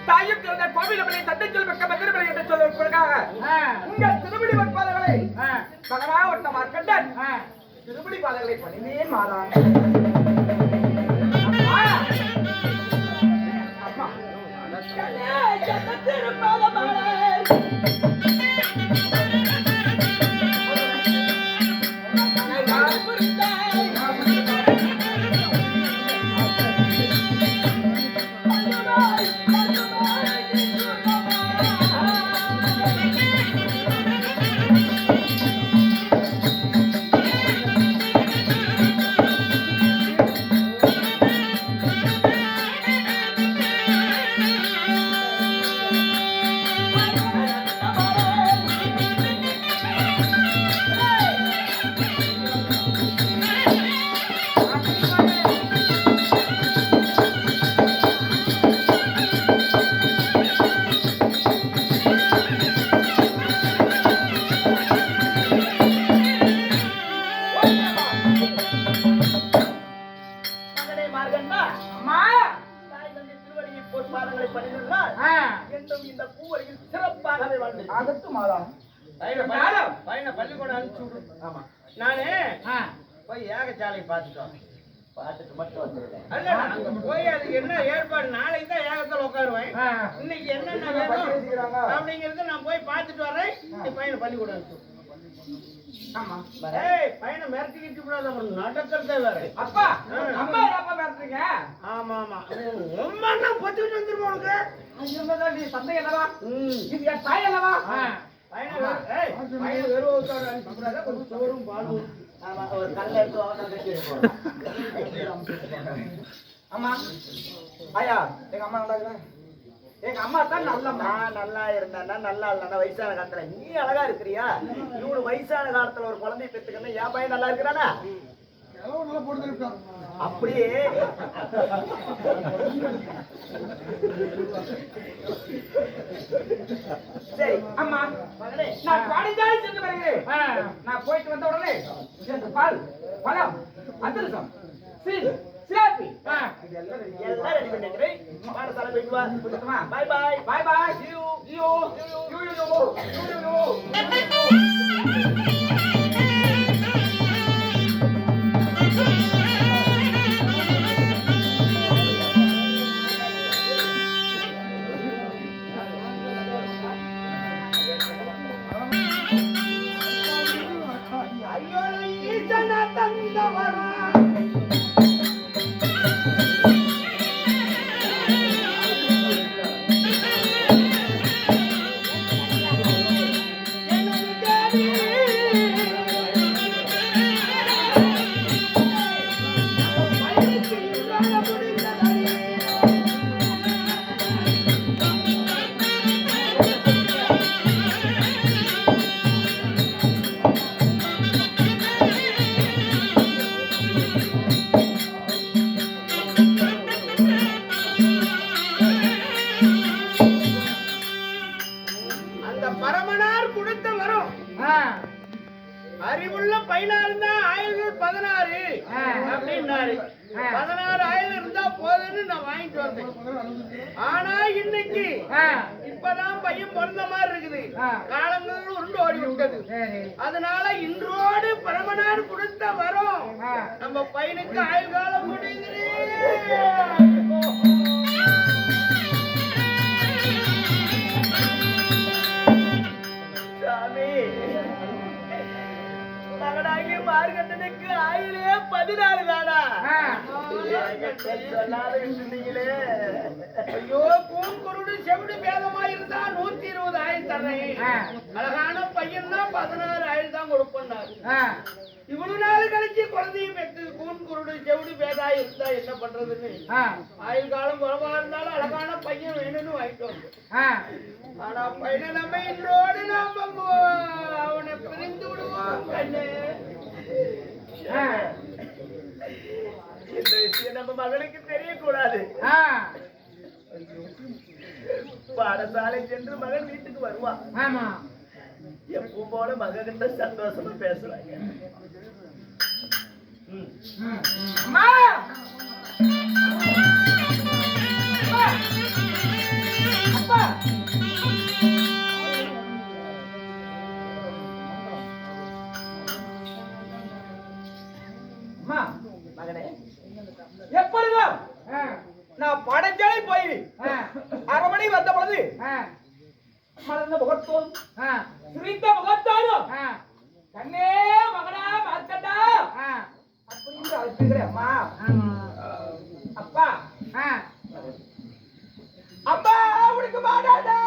தாயும் திறந்த கோவிலமலை தந்தைச்சொல் பக்க மந்திரமலை என்று சொல்வதற்காக உங்கள் திருப்படி பாதங்களை பகவாவட்ட மார்க்கண்டன் திருப்படி பாதங்களை பணிந்தேன் மாதா. அம்மா பாத்துட்டு மட்டும் வந்துருக்கேன். போய் அதுக்கு என்ன ஏற்பாடு நாளைக்கு தான் ஏகத்துல உட்காருவேன். இன்னைக்கு என்னென்ன வேணும் அப்படிங்கறத நான் போய் பார்த்துட்டு வரேன். பையனை பள்ளிக்கூடம் அனுப்பிச்சு. பையனை மிரட்டிக்கிட்டு நடக்கிறதே வேற. அப்பா அம்மா அப்பா மிரட்டுறீங்க? ஆமா ஆமா அம்மா நான் பத்துக்கிட்டு வந்துருமா உனக்கு? நீ தந்தை அல்லவா? இது என் தாய் அல்லவா? பையனை வெறும் கொஞ்சம் சோறும் பாலும் ஒரு கல்ல எடுத்து அம்மா ஐயா எங்க அம்மா நல்லா இருக்கா? எங்க அம்மா தான் நல்லம்மா. நல்லா இருந்தா நல்லா இல்ல வயசான காலத்துல நீ அழகா இருக்கிறியா? இவனு வயசான காலத்துல ஒரு குழந்தைய பெற்றுக்கணும். என் பையன் நல்லா இருக்கிறானா? அப்படியே சரி அம்மா நான் பாடிதான் சென்று வருகிறேன். நான் போயிட்டு வந்த உடனே பால் பழம் அதிரசம் சிலாப்பி எல்லாம் ரெடி பண்ணிக்கிறேன். பாடசாலை போயிட்டு வா. பாய் பாய் பாய் பாய். அறிவுள்ள பையனா இருந்தா ஆயுள்கள் 16 அப்படின்னாரு. 16 ஆயுள் இருந்தா போதுன்னு நான் வாங்கிட்டு வந்தேன். ஆனா இன்னைக்கு இப்பதான் பையன் பிறந்த மாதிரி இருக்குது. காலங்கள் உருண்டு ஓடி விட்டது. அதனால இன்றோடு பரமனார் கொடுத்த வரோம் நம்ம பையனுக்கு ஆயுள் காலம் முடியுது. மார்கண்டனுக்கு ஆயிலே 16 தானா? ஐயோ பூங்குருடு செவிடு பேதமா இருந்தா 120 ஆயுள் தரேன். அழகான பையன் தான் 16 ஆயுள் தான் கொடுப்பேன்னாரு. இவ்வளவு நாள் கழிச்சு குழந்தையும் பெற்று கூன்குருடு செவிடு பேதா இருந்தா என்ன பண்றதுன்னு ஆயுள் காலம் குறவா இருந்தாலும் அழகான பையன் வேணும்னு வாங்கிட்டு வந்தோம். ஆனா பையனை நம்ம இன்றோடு நாம அவனை பிரிந்து விடுவோம். கண்ணு இந்த விஷயம் நம்ம மகனுக்கு தெரியக்கூடாது. பாடசாலை சென்று மகன் வீட்டுக்கு வருவான். எப்பவும் போல மகன்கிட்ட சந்தோஷமா பேசுறாங்க. அம்மா அப்பா அம்மா மகனே எப்பொழுதும் நான் படஞ்சலை போய் அரமணை வந்த பொழுது மலர்ந்த முகத்தோடு சிரித்த முகத்தோடும் கண்ணே மகனா மார்க்கண்டா அப்படின்னு அழைச்சுக்கிறேன் அம்மா அப்பா அம்மா உனக்கு மாடாதே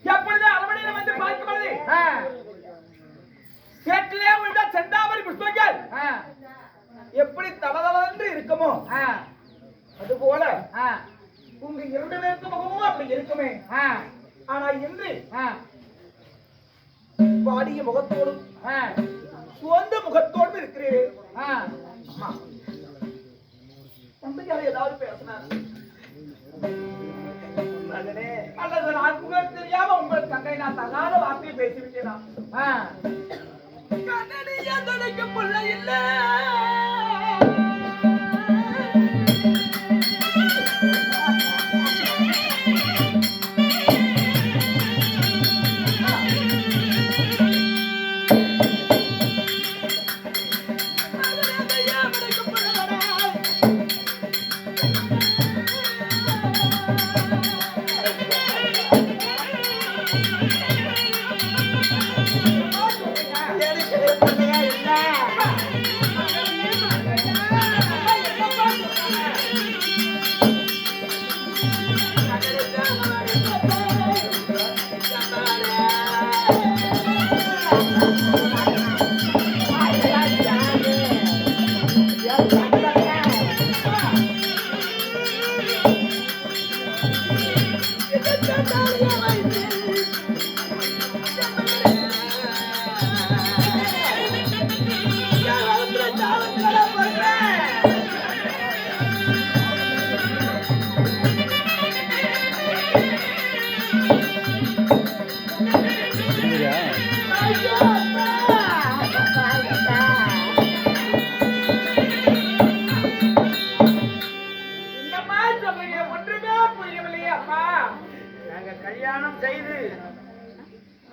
எப்பொழுது அரமனையில் வந்து பார்க்கும் பொழுது கேட்டிலே உள்ள செந்தாமரை புஷ்பங்கள் எப்படி தளதளன்று இருக்குமோ அது போல உங்க இரண்டு பேருக்கு முகமும் அப்படி இருக்குமே. ஆனா இன்று பாடிய முகத்தோடும் சுவந்த முகத்தோடும் இருக்கிறேன். தந்தையார் ஏதாவது பேசினார் அல்லது நான் புகழ் தெரியாம உங்கள் தங்கை நான் தகாத வார்த்தையை பேசிவிட்டேனா? கண்ணனியா துணைக்கு பிள்ளை இல்ல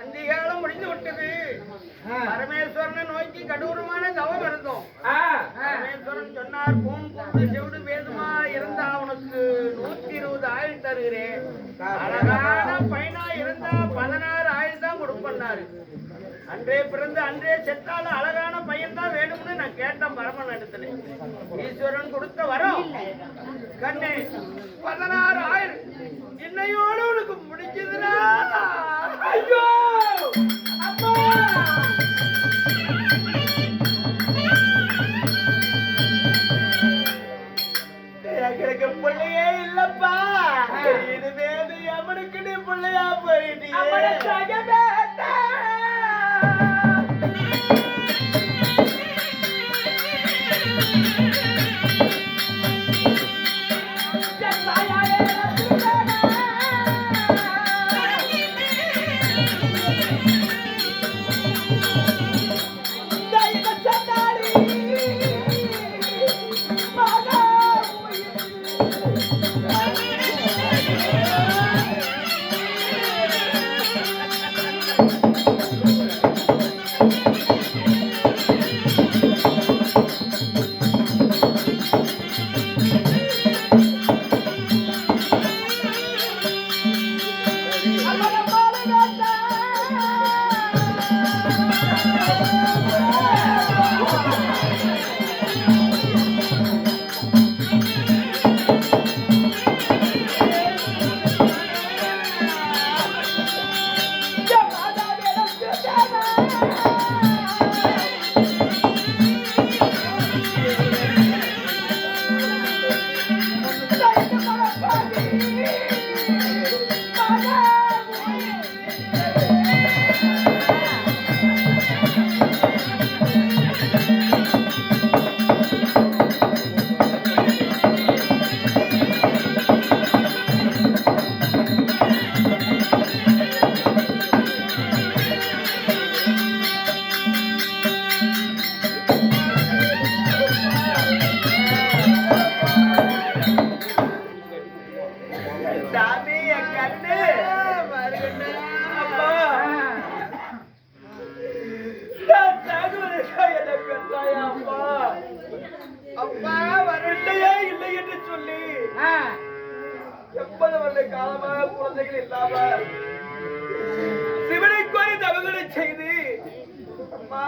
அந்திகாலம் முடிந்து விட்டது. பரமேஸ்வரனை நோக்கி கடூரமான தவம் இருந்தோம். பரமேஸ்வரன் சொன்னார், பூன் குருடு செவிடு வேதுமா இருந்தா அவனுக்கு 120 ஆயுள் தருகிறேன். அழகான பையனா இருந்தா 16 ஆயுள் தான் கொடுப்பண்ணாரு. அன்றே பிறந்து அன்றே செத்தாலும் அழகான பையன் தான் வேணும்னு நான் கேட்டேன் பரமன் இடத்துல. ஈஸ்வரன் கொடுத்த வரம் கண்ணே 16 ஆயுள் இன்னையோடு உனக்கு முடிஞ்சதுனா. ஐயோ அம்மா எனக்கு பிள்ளையே இல்லப்பா. இதுவே எவனுக்கு நீ பிள்ளையா போயிட்டீங்க. அப்பா வரலையே இல்லை என்று சொல்லி 80 வருட காலமாக குழந்தைகள் இல்லாம சிவனை கோரி தவறுகளை செய்து அம்மா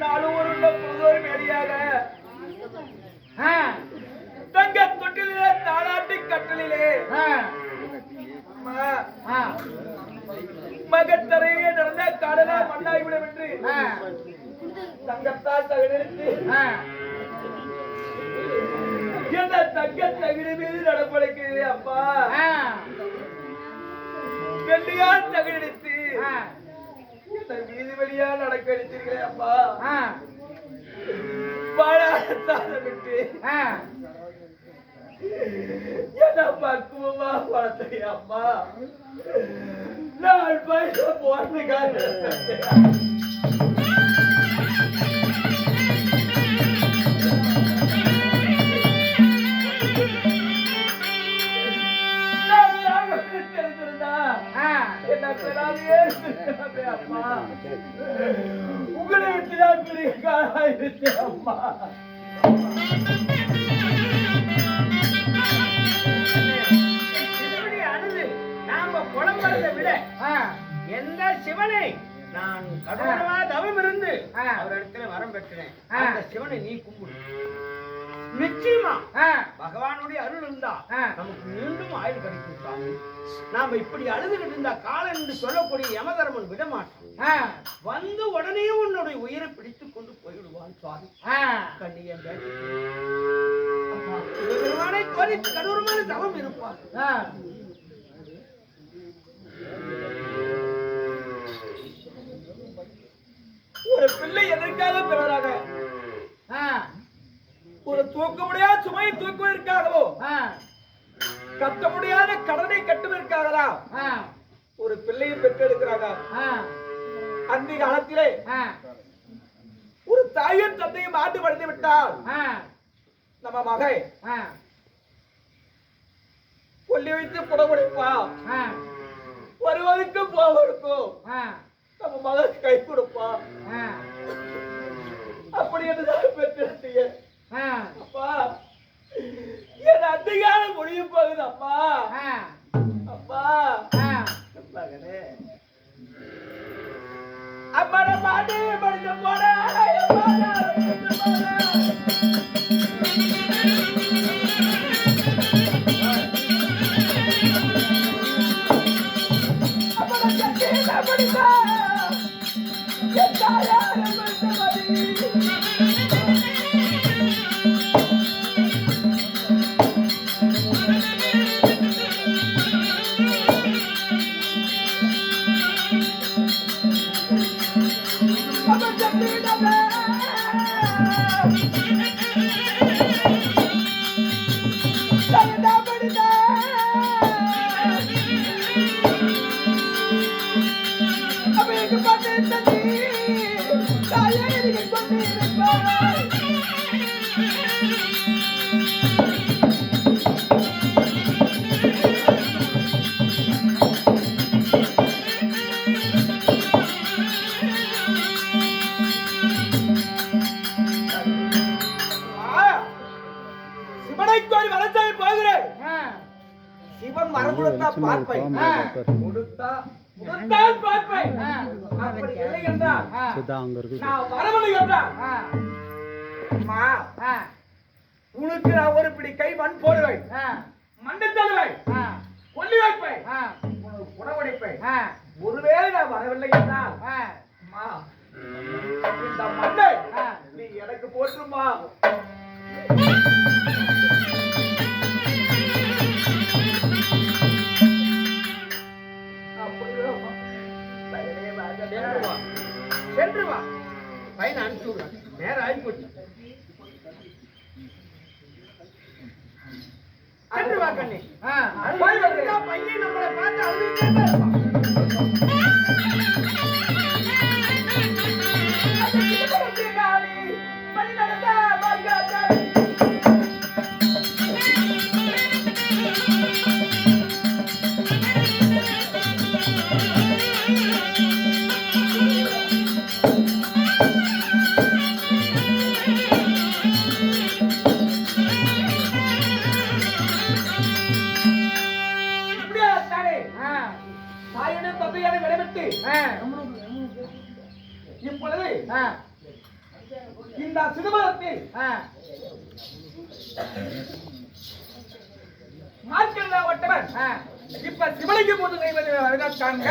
நானும் ஒரு புதுவர் மேடியாக தங்க தொட்டிலே தாளாட்டி கட்டலிலே மகத்தரையே நடந்த கடலா மண்ணாய்விடும் என்று தங்கத்தால் தகடெடுத்து என்ன தங்க தகிடு மீது நடப்படைக்குது அப்பா. வெள்ளியால் தகடெடுத்து வீதி வழியா நடக்க அடித்தீர்களே அப்பா. பாடாத்தால விட்டு என்ன பக்குவமா வளர்த்தீங்க அம்மா. நான் பைசா போறதுக்காக உங்களை விட்டுதான் பெரிய காலாயிருச்சு அம்மா. அழுது நாம புலம்புறதை விட எந்த சிவனை நான் கடவுளமா தவம் இருந்து அவர் இடத்துல வரம் பெற்றேன் அந்த சிவனை நீ கும்பிடு. நிச்சயமா பகவானுடைய அருள் இருந்தா நமக்கு மீண்டும் ஆயுள் கிடைக்கும் சுவாமி. நாம இப்படி அழுதுகிட்டு இருந்தா காலம் என்று சொல்லக்கூடிய யமதர்மன் விட மாட்டான். வந்து உடனே உன்னுடைய உயிரை பிடித்துக் கொண்டு போய்விடுவான் சுவாமி. கண்ணியன் பெருமானை கோரி கடூரமான தவம் இருப்பார். ஒரு பிள்ளை எதற்காக பிறராக ஒரு தூக்க முடியாத சுமையை தூக்குவதற்காகவோ கட்ட முடியாத கடனை கட்டுவதற்காகதா ஒரு பிள்ளையை பெற்றெடுக்கிறாங்க. அந்த காலத்திலே ஒரு தாயும் தந்தையும் ஆட்டுப்படுத்தி விட்டால் நம்ம மகை கொல்லி வைத்து புடமுடிப்பா வருவதற்கும் போவதற்கும் நம்ம மகன் கை கொடுப்பான் அப்படி என்று பெற்றெடுத்தீங்க அப்பா என் அதிகாரம் முடிய போகுது அப்பா அப்பா மகனே அம்மா பாட்டு படிக்க போட சிவன் வரம் கொடுத்தா பார்ப்பேன் கொடுத்தால் பார்ப்பேன் அப்படி இல்லை என்றால் நான் வரவில்லை என்றால் அம்மா உனக்கு நான் ஒரு பிடி கை மண் போடுவேன் மண்ணை தருவேன் கொல்லி வைப்பேன் உணவடைப்பேன் ஒருவேளை நான் வரவில்லை என்றால் அம்மா இந்த மண்ணை நீ எனக்கு போற்றுமா சென்று வா பையனை அனுப்பிச்சு விடுறேன் நேரம் ஆகி போச்சு சென்று வா கண்ணி பையன் நம்மளை பார்த்து இப்பொழுது இந்த சிதம்பரத்தில் மார்க்கண்டா ஒட்டவன் இப்ப சிவலிங்க போட்டு வருகிறாங்க